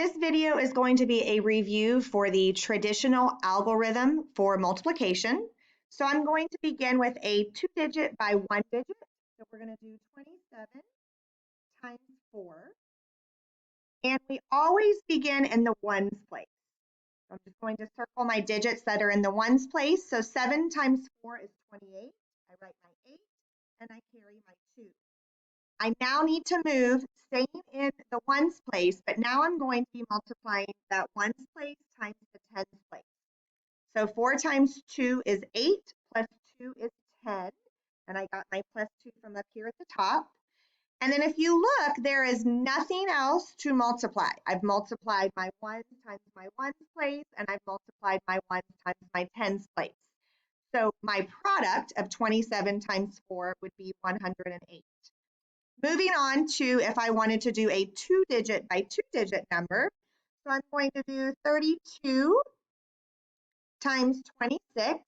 This video is going to be a review for the traditional algorithm for multiplication. So I'm going to begin with a 2-digit by 1-digit. So we're going to do 27 times 4. And we always begin in the ones place. So I'm just going to circle my digits that are in the ones place. So 7 times 4 is 28. I write my 8 and I carry my 2. I now need to move, staying in the ones place, but now I'm going to be multiplying that ones place times the tens place. So 4 times 2 is 8, plus 2 is 10, and I got my plus 2 from up here at the top. And then if you look, there is nothing else to multiply. I've multiplied my ones times my ones place, and I've multiplied my ones times my tens place. So my product of 27 times 4 would be 108. Moving on to if I wanted to do a 2-digit by 2-digit number, so I'm going to do 32 times 26.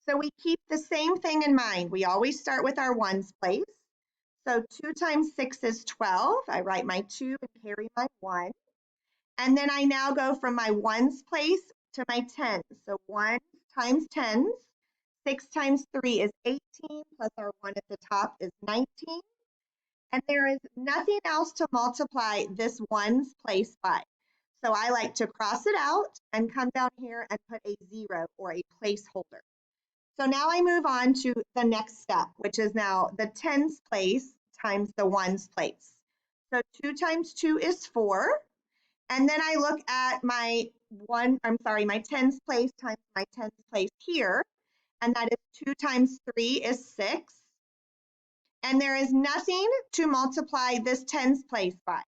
So we keep the same thing in mind. We always start with our ones place. So 2 times 6 is 12. I write my 2 and carry my 1. And then I now go from my ones place to my tens. So 1 times tens. 6 times 3 is 18, plus our 1 at the top is 19. And there is nothing else to multiply this ones place by. So I like to cross it out and come down here and put a 0 or a placeholder. So now I move on to the next step, which is now the tens place times the ones place. So 2 times 2 is 4. And then I look at my my tens place times my tens place here. And that is 2 times 3 is 6. And there is nothing to multiply this tens place by.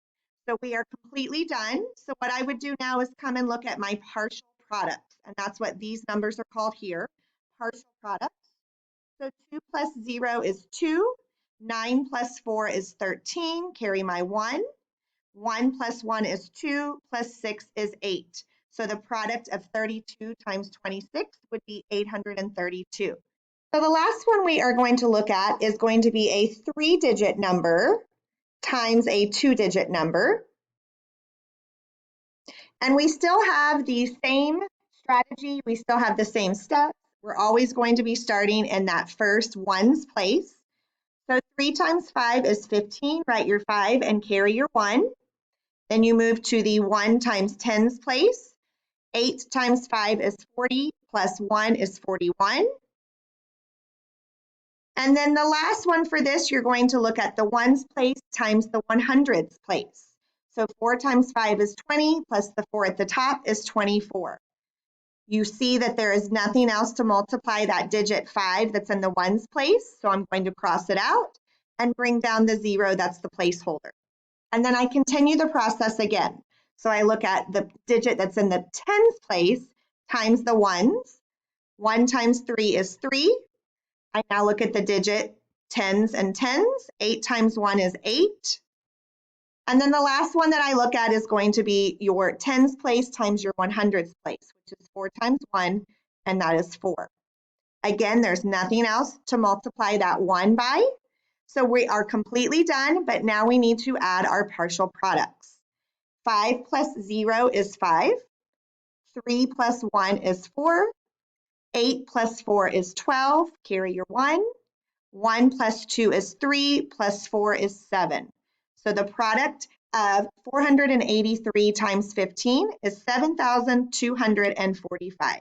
So we are completely done. So what I would do now is come and look at my partial products. And that's what these numbers are called here, partial products. So 2 plus 0 is 2. 9 plus 4 is 13. Carry my 1. 1 plus 1 is 2. Plus 6 is 8. So the product of 32 times 26 would be 832. So the last one we are going to look at is going to be a 3-digit number times a 2-digit number. And we still have the same strategy. We still have the same steps. We're always going to be starting in that first ones place. So 3 times 5 is 15. Write your 5 and carry your 1. Then you move to the 1 times tens place. 8 times 5 is 40, plus 1 is 41. And then the last one for this, you're going to look at the ones place times the 100s place. So 4 times 5 is 20, plus the 4 at the top is 24. You see that there is nothing else to multiply that digit 5 that's in the ones place. So I'm going to cross it out and bring down the 0, that's the placeholder. And then I continue the process again. So I look at the digit that's in the tens place times the ones. 1 times 3 is 3. I now look at the digit tens and tens. 8 times 1 is 8. And then the last one that I look at is going to be your tens place times your 100s place, which is 4 times 1, and that is 4. Again, there's nothing else to multiply that 1 by. So we are completely done, but now we need to add our partial products. 5 plus 0 is 5. 3 plus 1 is 4. 8 plus 4 is 12. Carry your 1. 1 plus 2 is 3, plus 4 is 7. So the product of 483 times 15 is 7,245.